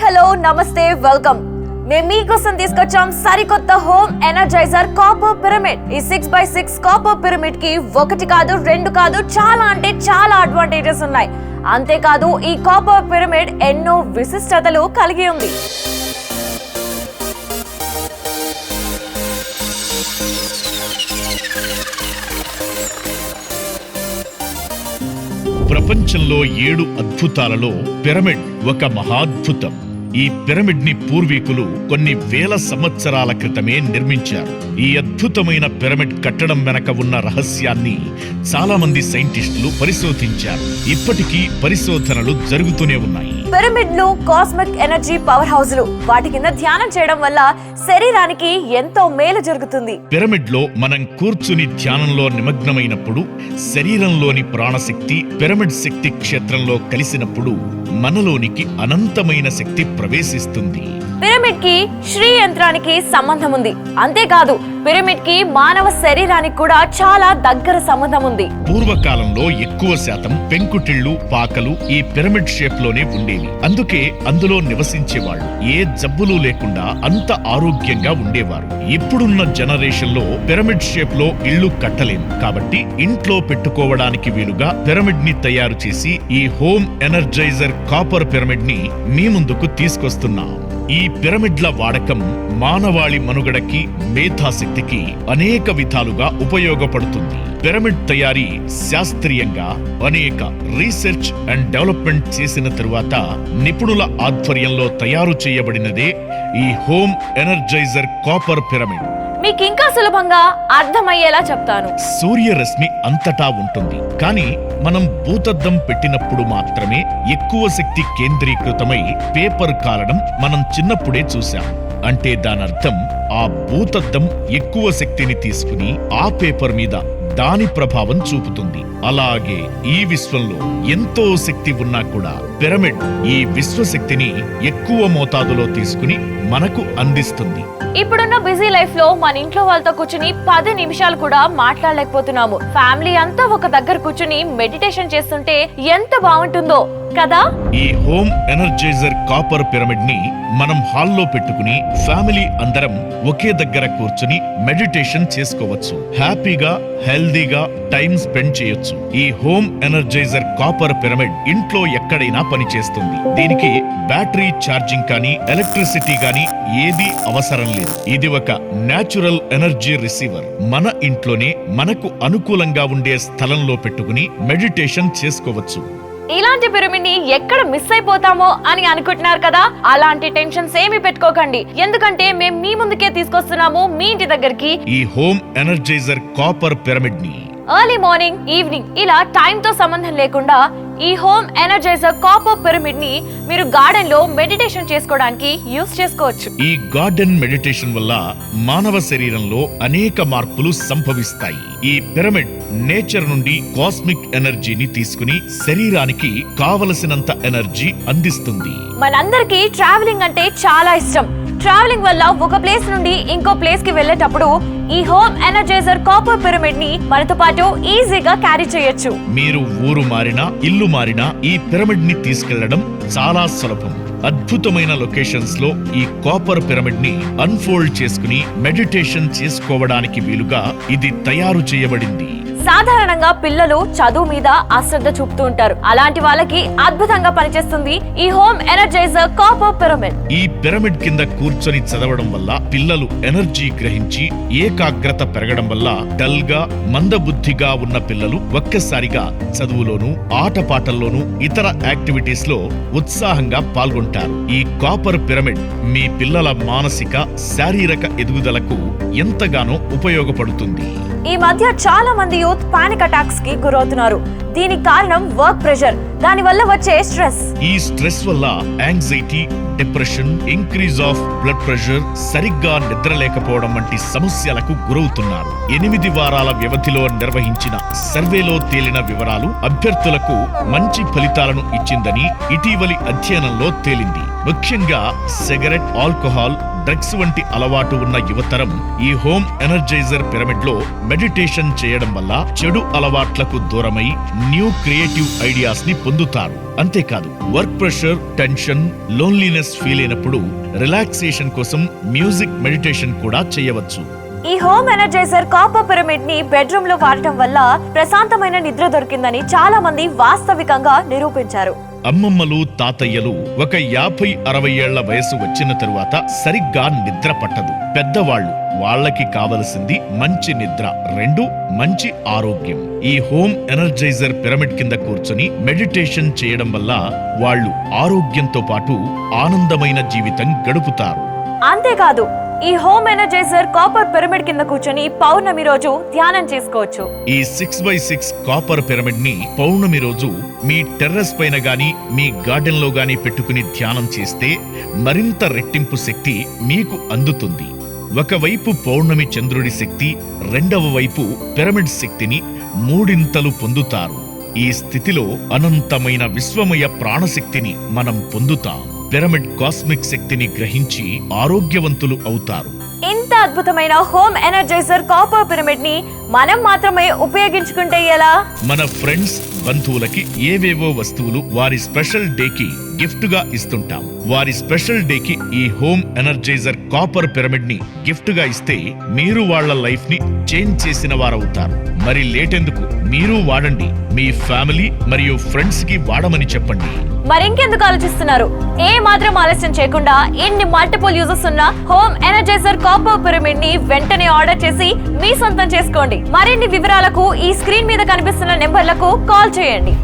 Hello నమస్తే welcome. మేము మీకోసం తీసుకొచ్చాం సరికొత్త హోమ్ ఎనర్జైజర్ కాపర్ పిరమిడ్. ఈ 6x6 కాపర్ పిరమిడ్ కి ఒకటి కాదు రెండు కాదు చాలా అడ్వాంటేజెస్ ఉన్నాయి. అంతేకాదు ఈ కాపర్ పిరమిడ్ ఎన్నో విశిష్టతలు కలిగి ఉంది. ప్రపంచంలో 7 అద్భుతాలలో పిరమిడ్ ఒక మహాద్భుతం. ఈ పిరమిడ్ ని పూర్వీకులు కొన్ని వేల సంవత్సరాల క్రితమే నిర్మించారు. ఈ అద్భుతమైన పిరమిడ్ కట్టడం వెనక ఉన్న రహస్యాన్ని చాలా మంది సైంటిస్టులు పరిశోధించారు. ఇప్పటికీ పరిశోధనలు జరుగుతూనే ఉన్నాయి. పిరమిడ్లు కాస్మిక్ ఎనర్జీ పవర్ హౌస్లు. వాటి కింద ధ్యానం చేయడం వల్ల శరీరానికి ఎంతో మేలు జరుగుతుంది. పిరమిడ్ లో మనం కూర్చుని ధ్యానంలో నిమగ్నమైనప్పుడు శరీరంలోని ప్రాణశక్తి పిరమిడ్ శక్తి క్షేత్రంలో కలిసినప్పుడు మనలోనికి అనంతమైన శక్తి ప్రవేశిస్తుంది. పిరమిడ్ కి శ్రీ యంత్రానికి సంబంధం ఉంది. అంతేకాదు పిరమిడ్ కి మానవ శరీరానికి కూడా చాలా దగ్గర సంబంధం ఉంది. పూర్వకాలంలో ఎక్కువ శాతం పెంకుటిళ్లు పాకలు ఈ పిరమిడ్ షేప్ లోనే ఉండేవి. అందుకే అందులో నివసించేవాళ్ళు ఏ జబ్బులు లేకుండా అంత ఆరోగ్యంగా ఉండేవారు. ఇప్పుడున్న జనరేషన్ లో పిరమిడ్ షేప్ లో ఇళ్లు కట్టలేము కాబట్టి ఇంట్లో పెట్టుకోవడానికి వీలుగా పిరమిడ్ ని తయారు చేసి ఈ హోమ్ ఎనర్జైజర్ కాపర్ పిరమిడ్ ని మీ ముందుకు తీసుకొస్తున్నాం. ఈ పిరమిడ్ల వాడకం మానవాళి మనుగడకి మేధాశక్తికి అనేక విధాలుగా ఉపయోగపడుతుంది. పిరమిడ్ తయారీ శాస్త్రీయంగా అనేక రీసెర్చ్ అండ్ డెవలప్మెంట్ చేసిన తరువాత నిపుణుల ఆధ్వర్యంలో తయారు చేయబడినదే ఈ హోమ్ ఎనర్జైజర్ కాపర్ పిరమిడ్. మీకు ఇంకా సులభంగా అర్థమయ్యేలా చెప్తాను. సూర్యరశ్మి అంతటా ఉంటుంది, కానీ మనం భూతద్దం పెట్టినప్పుడు మాత్రమే ఎక్కువ శక్తి కేంద్రీకృతమై పేపర్ కాలడం మనం చిన్నప్పుడే చూశాం. అంటే దానర్థం ఆ భూతద్దం ఎక్కువ శక్తిని తీసుకుని ఆ పేపర్ మీద దాని ప్రభావం చూపుతుంది. అలాగే ఈ విశ్వంలో ఎంతో శక్తి ఉన్నా కూడా పిరమిడ్ ఈ విశ్వశక్తిని ఎక్కువ మోతాదులో తీసుకుని మనకు అందిస్తుంది. ఇప్పుడున్న బిజీ లైఫ్ లో మన ఇంట్లో వాళ్ళతో కూర్చుని 10 నిమిషాలు కూడా మాట్లాడలేకపోతున్నాము. ఫ్యామిలీ అంతా ఒక దగ్గర కూర్చుని మెడిటేషన్ చేస్తుంటే ఎంత బాగుంటుందో కదా. ఈ హోమ్ ఎనర్జైజర్ కాపర్ పిరమిడ్ ని మనం హాల్లో పెట్టుకుని ఫ్యామిలీ అందరం ఒకే దగ్గర కూర్చుని మెడిటేషన్ చేసుకోవచ్చు. హ్యాపీగా హెల్దీగా టైం స్పెండ్ చేయొచ్చు. ఈ హోమ్ ఎనర్జైజర్ కాపర్ పిరమిడ్ ఇంట్లో ఎక్కడైనా పనిచేస్తుంది. దీనికి బ్యాటరీ ఛార్జింగ్ కానీ ఎలక్ట్రిసిటీ గానీ ఏదీ అవసరం లేదు. ఇది ఒక న్యాచురల్ ఎనర్జీ రిసీవర్. మన ఇంట్లోనే మనకు అనుకూలంగా ఉండే స్థలంలో పెట్టుకుని మెడిటేషన్ చేసుకోవచ్చు. ఇలాంటి పిరమిడ్ ని ఎక్కడ మిస్ అయిపోతామో అని అనుకుంటున్నారు కదా. అలాంటి టెన్షన్స్ ఏమీ పెట్టుకోకండి. ఎందుకంటే మేము మీ ముందుకే తీసుకొస్తున్నాము మీ ఇంటి దగ్గరికి ఈ హోమ్ ఎనర్జైజర్ కాపర్ పిరమిడ్ ని. ఎర్లీ మార్నింగ్ ఈవినింగ్ ఇలా టైం తో సంబంధం లేకుండా ఈ హోమ్ ఎనర్జైజర్ కాపర్ పిరమిడ్ ని మీరు గార్డెన్ లో మెడిటేషన్ చేసుకోవడానికి యూస్ చేసుకోవచ్చు. ఈ గార్డెన్ మెడిటేషన్ వల్ల మానవ శరీరంలో అనేక మార్పులు సంభవిస్తాయి. ఈ పిరమిడ్ నేచర్ నుండి కాస్మిక్ ఎనర్జీని తీసుకుని శరీరానికి కావలసినంత ఎనర్జీ అందిస్తుంది. మనందరికీ ట్రావెలింగ్ అంటే చాలా ఇష్టం. ట్రావెలింగ్ వల్ల ఒక ప్లేస్ నుండి ఇంకో ప్లేస్ కి వెళ్ళేటప్పుడు ఈ హోమ్ ఎనర్జైజర్ కాపర్ పిరమిడ్ ని మనతో పాటు ఈజీగా క్యారీ చేయొచ్చు. మీరు ఊరు మారినా ఇల్లు మారినా ఈ పిరమిడ్ ని తీసుకెళ్లడం చాలా సులభం. అద్భుతమైన లొకేషన్స్ లో ఈ కాపర్ పిరమిడ్ ని అన్ఫోల్డ్ చేసుకుని మెడిటేషన్ చేసుకోవడానికి వీలుగా ఇది తయారు చేయబడింది. సాధారణంగా పిల్లలు చదువు మీద అశ్రద్ధ చూపుతూ ఉంటారు. అలాంటి వాళ్ళకి అద్భుతంగా పనిచేస్తుంది ఈ హోమ్ ఎనర్జైజర్ కాపర్ పిరమిడ్. ఈ పిరమిడ్ కింద కూర్చొని చదవడం వల్ల పిల్లలు ఎనర్జీ గ్రహించి ఏకాగ్రత పెరగడం వల్ల డల్ గా మందబుద్ధిగా ఉన్న పిల్లలు ఒక్కసారిగా చదువులోను ఆటపాటల్లోనూ ఇతర యాక్టివిటీస్ లో ఉత్సాహంగా పాల్గొంటారు. ఈ కాపర్ పిరమిడ్ మీ పిల్లల మానసిక శారీరక ఎదుగుదలకు ఎంతగానో ఉపయోగపడుతుంది. ఈ మధ్య చాలా మంది యూత్ పానిక్ అటాక్స్ కి గురవుతున్నారు. దీనికి కారణం వర్క్ ప్రెషర్, దాని వల్ల వచ్చే స్ట్రెస్. ఈ స్ట్రెస్ వల్ల anxiety, depression, increase of blood pressure, సరిగ్గా నిద్రలేకపోవడం వంటి సమస్యలకు గురవుతున్నారు. 8 వారాల వ్యవధిలో నిర్వహించిన సర్వేలో తేలిన వివరాలు అభ్యర్థులకు మంచి ఫలితాలను ఇచ్చిందని ఇటీవలి అధ్యయనంలో తేలింది. ముఖ్యంగా సిగరెట్, ఆల్కహాల్, డ్రగ్స్ వంటి అలవాటు ఉన్న యువతరం ఈ హోమ్ ఎనర్జైజర్ పిరమిడ్ లో మెడిటేషన్ చేయడం వల్ల చెడు అలవాట్లకు దూరమై న్యూ క్రియేటివ్ ఐడియాస్ ని పొందుతారు. అంతేకాదు work pressure, tension, loneliness feel అయినప్పుడు రిలాక్సేషన్ కోసం మ్యూజిక్ మెడిటేషన్ కూడా చేయవచ్చు. ఈ హోమ్ ఎనర్జైజర్ కాపర్ పిరమిడ్ ని బెడ్రూమ్ లో వాడటం వల్ల ప్రశాంతమైన నిద్ర దొరికిందని చాలా మంది వాస్తవికంగా నిరూపించారు. అమ్మమ్మలు, తాతయ్యలు ఒక 50-60 ఏళ్ల వయసు వచ్చిన తరువాత సరిగ్గా నిద్ర పట్టదు. పెద్దవాళ్లు, వాళ్ళకి కావలసింది మంచి నిద్ర, 2 మంచి ఆరోగ్యం. ఈ హోమ్ ఎనర్జైజర్ పిరమిడ్ కింద కూర్చొని మెడిటేషన్ చేయడం వల్ల వాళ్ళు ఆరోగ్యంతో పాటు ఆనందమైన జీవితం గడుపుతారు. అంతేకాదు ఈ హోమ్ ఎనర్జైజర్ కాపర్ పిరమిడ్ కింద కూర్చొని పౌర్ణమి రోజు ధ్యానం చేసుకోవచ్చు. ఈ 6x6 కాపర్ పిరమిడ్ ని పౌర్ణమి రోజు మీ టెర్రస్ పైన గాని, మీ గార్డెన్ లో గాని పెట్టుకుని ధ్యానం చేస్తే మరింత రెట్టింపు శక్తి మీకు అందుతుంది. ఒకవైపు పౌర్ణమి చంద్రుడి శక్తి, రెండవ వైపు పిరమిడ్ శక్తిని మూడింతలు పొందుతారు. ఈ స్థితిలో అనంతమైన విశ్వమయ ప్రాణశక్తిని మనం పొందుతాం. పిరమిడ్ కాస్మిక్ శక్తిని గ్రహించి ఆరోగ్యవంతులు అవుతారు. ఇంత అద్భుతమైన హోమ్ ఎనర్జైజర్ కాపర్ పిరమిడ్ ని మనం మాత్రమే ఉపయోగించుకుంటే ఎలా? మన ఫ్రెండ్స్, బంధువులకి ఏవేవో వస్తువులు వారి స్పెషల్ డేకి గిఫ్ట్ గా ఇస్తుంటాం. వారి స్పెషల్ డేకి ఈ హోమ్ ఎనర్జైజర్ కాపర్ పిరమిడ్ ని గిఫ్ట్ గా ఇస్తే మీరు వాళ్ళ లైఫ్ ని చేంజ్ చేసిన వారవుతారు. మరి లేటెందుకు, మీరు వాడండి. మీ ఫ్యామిలీ మరియు ఫ్రెండ్స్ కి వాడమని చెప్పండి. మరింకెందుకు ఆలోచిస్తున్నారు? ఏ మాత్రం ఆలస్యం చేయకుండా ఇన్ని మల్టిపుల్ యూజెస్ ఉన్న హోమ్ ఎనర్జైజర్ కాపర్ పిరమిడ్ ని వెంటనే ఆర్డర్ చేసి మీ సొంతం చేసుకోండి. మరిన్ని వివరాలకు ఈ స్క్రీన్ మీద కనిపిస్తున్న నెంబర్లకు కాల్ చేయండి.